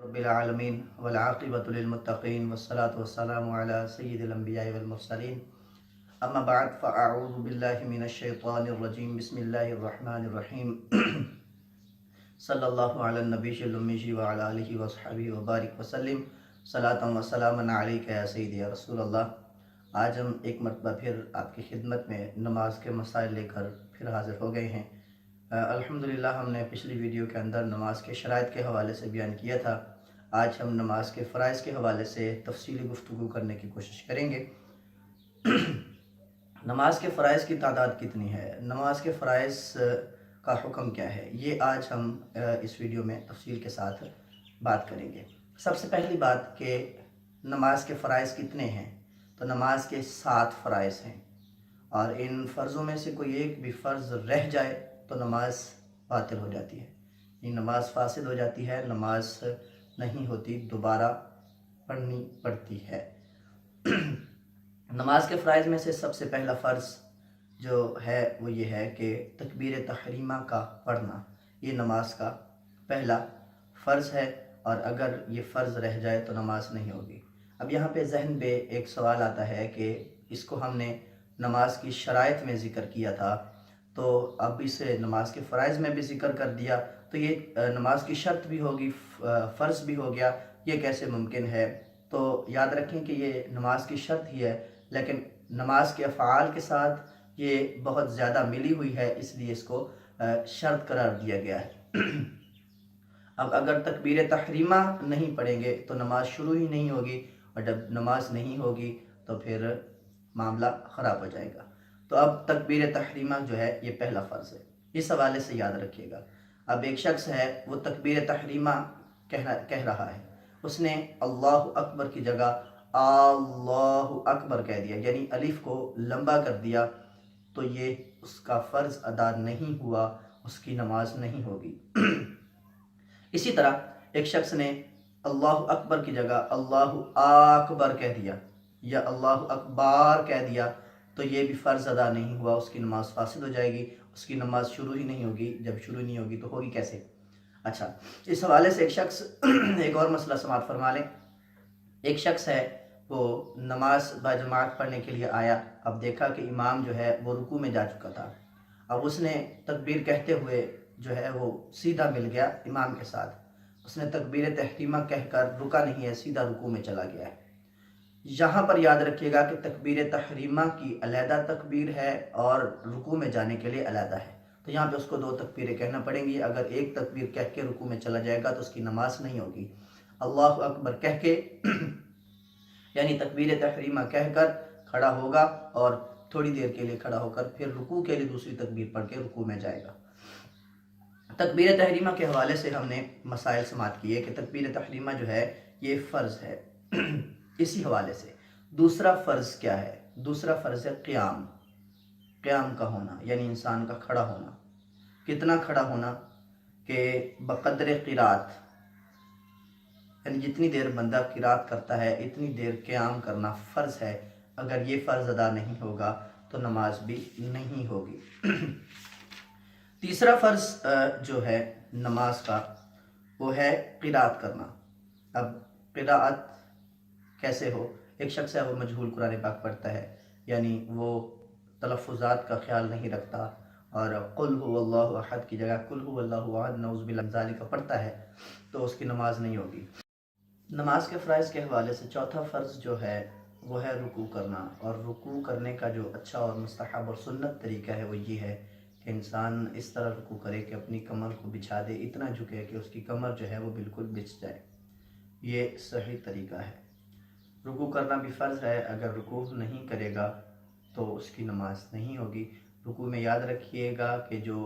رب العالمین والعاقبۃ للمتقین والصلاۃ والسلام علی سید الانبیاء والمرسلین اما بعد فاعوذ باللہ من الشیطان الرجیم بسم اللہ الرحمن الرحیم صلی اللہ علی النبی الامی وعلی آلہ وصحبہ وبارک وسلم صلاۃ و سلاما علیک یا سیدی یا رسول اللہ۔ آج ہم ایک مرتبہ پھر آپ کی خدمت میں نماز کے مسائل لے کر پھر حاضر ہو گئے ہیں۔ الحمدللہ ہم نے پچھلی ویڈیو کے اندر نماز کے شرائط کے حوالے سے بیان کیا تھا۔ آج ہم نماز کے فرائض کے حوالے سے تفصیلی گفتگو کرنے کی کوشش کریں گے۔ نماز کے فرائض کی تعداد کتنی ہے، نماز کے فرائض کا حکم کیا ہے، یہ آج ہم اس ویڈیو میں تفصیل کے ساتھ بات کریں گے۔ سب سے پہلی بات کہ نماز کے فرائض کتنے ہیں، تو نماز کے 7 فرائض ہیں، اور ان فرضوں میں سے کوئی ایک بھی فرض رہ جائے تو نماز باطل ہو جاتی ہے، یہ نماز فاسد ہو جاتی ہے، نماز نہیں ہوتی، دوبارہ پڑھنی پڑتی ہے۔ نماز کے فرائض میں سے سب سے پہلا فرض جو ہے وہ یہ ہے کہ تکبیر تحریمہ کا پڑھنا، یہ نماز کا پہلا فرض ہے، اور اگر یہ فرض رہ جائے تو نماز نہیں ہوگی۔ اب یہاں پہ ذہن پہ ایک سوال آتا ہے کہ اس کو ہم نے نماز کی شرائط میں ذکر کیا تھا، تو اب اسے نماز کے فرائض میں بھی ذکر کر دیا، تو یہ نماز کی شرط بھی ہوگی، فرض بھی ہو گیا، یہ کیسے ممکن ہے؟ تو یاد رکھیں کہ یہ نماز کی شرط ہی ہے، لیکن نماز کے افعال کے ساتھ یہ بہت زیادہ ملی ہوئی ہے، اس لیے اس کو شرط قرار دیا گیا ہے۔ اب اگر تکبیر تحریمہ نہیں پڑھیں گے تو نماز شروع ہی نہیں ہوگی، اور جب نماز نہیں ہوگی تو پھر معاملہ خراب ہو جائے گا۔ تو اب تکبیر تحریمہ جو ہے یہ پہلا فرض ہے، اس حوالے سے یاد رکھیے گا۔ اب ایک شخص ہے وہ تکبیر تحریمہ کہہ رہا ہے، اس نے اللہ اکبر کی جگہ اللہ اکبر کہہ دیا، یعنی الف کو لمبا کر دیا، تو یہ اس کا فرض ادا نہیں ہوا، اس کی نماز نہیں ہوگی۔ اسی طرح ایک شخص نے اللہ اکبر کی جگہ اللہ اکبر کہہ دیا یا اللہ اکبار کہہ دیا، تو یہ بھی فرض ادا نہیں ہوا، اس کی نماز فاسد ہو جائے گی، اس کی نماز شروع ہی نہیں ہوگی۔ جب شروع نہیں ہوگی تو ہوگی کیسے؟ اچھا، اس حوالے سے ایک شخص ایک اور مسئلہ سماعت فرما لیں۔ ایک شخص ہے وہ نماز باجماعت پڑھنے کے لیے آیا، اب دیکھا کہ امام جو ہے وہ رکوع میں جا چکا تھا، اب اس نے تکبیر کہتے ہوئے جو ہے وہ سیدھا مل گیا امام کے ساتھ، اس نے تکبیر تحریمہ کہہ کر رکا نہیں ہے، سیدھا رکوع میں چلا گیا ہے۔ یہاں پر یاد رکھیے گا کہ تکبیر تحریمہ کی علیحدہ تکبیر ہے اور رکوع میں جانے کے لیے علیحدہ ہے، تو یہاں پہ اس کو 2 تکبیریں کہنا پڑیں گی۔ اگر ایک تکبیر کہہ کے رکوع میں چلا جائے گا تو اس کی نماز نہیں ہوگی۔ اللہ اکبر کہہ کے یعنی تکبیر تحریمہ کہہ کر کھڑا ہوگا، اور تھوڑی دیر کے لیے کھڑا ہو کر پھر رکوع کے لیے دوسری تکبیر پڑھ کے رکوع میں جائے گا۔ تکبیر تحریمہ کے حوالے سے ہم نے مسائل سماعت کیے کہ تکبیر تحریمہ جو ہے یہ فرض ہے۔ اسی حوالے سے دوسرا فرض کیا ہے؟ دوسرا فرض ہے قیام، قیام کا ہونا، یعنی انسان کا کھڑا ہونا۔ کتنا کھڑا ہونا؟ کہ بقدر قرات، یعنی جتنی دیر بندہ قرات کرتا ہے اتنی دیر قیام کرنا فرض ہے، اگر یہ فرض ادا نہیں ہوگا تو نماز بھی نہیں ہوگی۔ تیسرا فرض جو ہے نماز کا وہ ہے قرات کرنا۔ اب قرات کیسے ہو؟ ایک شخص ہے وہ مجہول قرآن پاک پڑھتا ہے، یعنی وہ تلفظات کا خیال نہیں رکھتا، اور قل هو اللہ احد کی جگہ قل هو اللہ احد نعوذ باللہ من ذالک پڑھتا ہے، تو اس کی نماز نہیں ہوگی۔ نماز کے فرائض کے حوالے سے چوتھا فرض جو ہے وہ ہے رکوع کرنا، اور رکوع کرنے کا جو اچھا اور مستحب اور سنت طریقہ ہے وہ یہ ہے کہ انسان اس طرح رکوع کرے کہ اپنی کمر کو بچھا دے، اتنا جھکے کہ اس کی کمر جو ہے وہ بالکل بچھ جائے، یہ صحیح طریقہ ہے۔ رکوع کرنا بھی فرض ہے، اگر رکوع نہیں کرے گا تو اس کی نماز نہیں ہوگی۔ رکوع میں یاد رکھیے گا کہ جو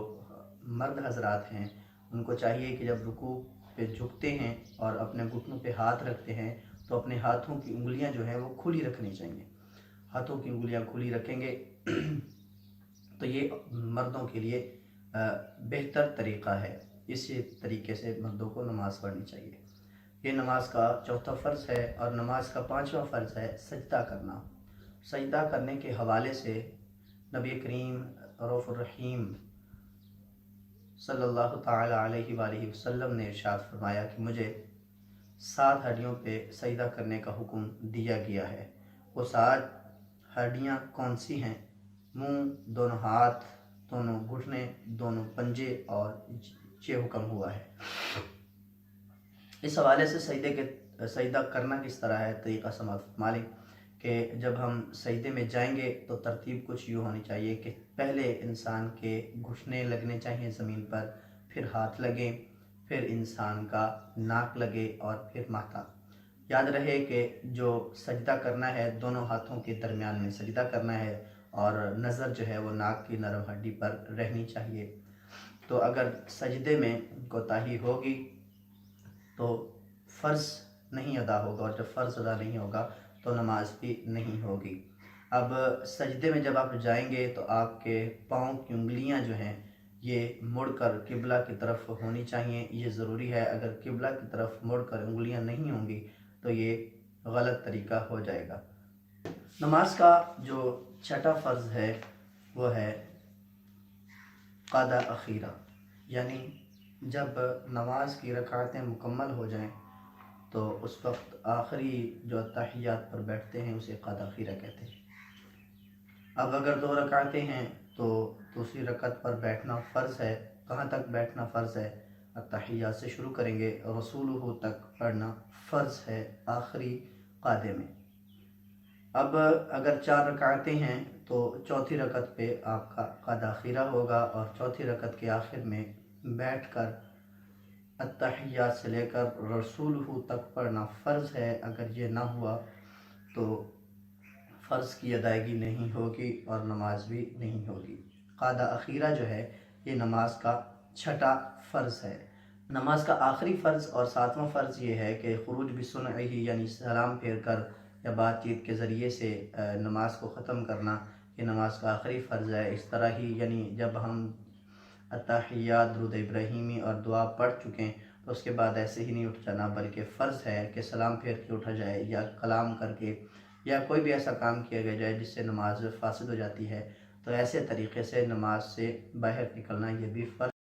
مرد حضرات ہیں ان کو چاہیے کہ جب رکوع پہ جھکتے ہیں اور اپنے گھٹنوں پہ ہاتھ رکھتے ہیں تو اپنے ہاتھوں کی انگلیاں جو ہیں وہ کھلی رکھنی چاہیے، ہاتھوں کی انگلیاں کھلی رکھیں گے تو یہ مردوں کے لیے بہتر طریقہ ہے، اسی طریقے سے مردوں کو نماز پڑھنی چاہیے۔ یہ نماز کا چوتھا فرض ہے، اور نماز کا 5واں فرض ہے سجدہ کرنا۔ سجدہ کرنے کے حوالے سے نبی کریم رؤوف الرحیم صلی اللہ تعالی علیہ وآلہ وسلم نے ارشاد فرمایا کہ مجھے 7 ہڈیوں پہ سجدہ کرنے کا حکم دیا گیا ہے۔ وہ 7 ہڈیاں کون سی ہیں؟ منہ، دونوں ہاتھ، دونوں گھٹنے، دونوں پنجے، اور یہ حکم ہوا ہے۔ اس حوالے سے سجدہ کرنا کس طرح ہے، طریقہ سماعت مالک کہ جب ہم سجدے میں جائیں گے تو ترتیب کچھ یوں ہونی چاہیے کہ پہلے انسان کے گھٹنے لگنے چاہیے زمین پر، پھر ہاتھ لگیں، پھر انسان کا ناک لگے، اور پھر ماتھا۔ یاد رہے کہ جو سجدہ کرنا ہے دونوں ہاتھوں کے درمیان میں سجدہ کرنا ہے، اور نظر جو ہے وہ ناک کی نرم ہڈی پر رہنی چاہیے۔ تو اگر سجدے میں کوتاہی ہوگی تو فرض نہیں ادا ہوگا، اور جب فرض ادا نہیں ہوگا تو نماز بھی نہیں ہوگی۔ اب سجدے میں جب آپ جائیں گے تو آپ کے پاؤں کی انگلیاں جو ہیں یہ مڑ کر قبلہ کی طرف ہونی چاہیے، یہ ضروری ہے۔ اگر قبلہ کی طرف مڑ کر انگلیاں نہیں ہوں گی تو یہ غلط طریقہ ہو جائے گا۔ نماز کا جو چھٹا فرض ہے وہ ہے قضا اخیرہ، یعنی جب نماز کی رکعتیں مکمل ہو جائیں تو اس وقت آخری جو تحیات پر بیٹھتے ہیں اسے قضا اخیرہ کہتے ہیں۔ اب اگر 2 رکعتیں ہیں تو دوسری رکعت پر بیٹھنا فرض ہے۔ کہاں تک بیٹھنا فرض ہے؟ تحیات سے شروع کریں گے، رسولہ تک پڑھنا فرض ہے آخری قعدے میں۔ اب اگر 4 رکعتیں ہیں تو چوتھی رکعت پہ آپ کا قضا اخیرہ ہوگا، اور چوتھی رکعت کے آخر میں بیٹھ کر التحیات سے لے کر رسولہ تک پڑھنا فرض ہے۔ اگر یہ نہ ہوا تو فرض کی ادائیگی نہیں ہوگی اور نماز بھی نہیں ہوگی۔ قضا اخیرہ جو ہے یہ نماز کا چھٹا فرض ہے۔ نماز کا آخری فرض اور 7واں فرض یہ ہے کہ خروج بسنعہ، یعنی سلام پھیر کر یا بات چیت کے ذریعے سے نماز کو ختم کرنا، یہ نماز کا آخری فرض ہے۔ اس طرح ہی یعنی جب ہم التحیات، درود ابراہیمی اور دعا پڑھ چکیں تو اس کے بعد ایسے ہی نہیں اٹھ جانا، بلکہ فرض ہے کہ سلام پھیر کے اٹھا جائے، یا کلام کر کے، یا کوئی بھی ایسا کام کیا گیا جائے جس سے نماز فاسد ہو جاتی ہے، تو ایسے طریقے سے نماز سے باہر نکلنا یہ بھی فرض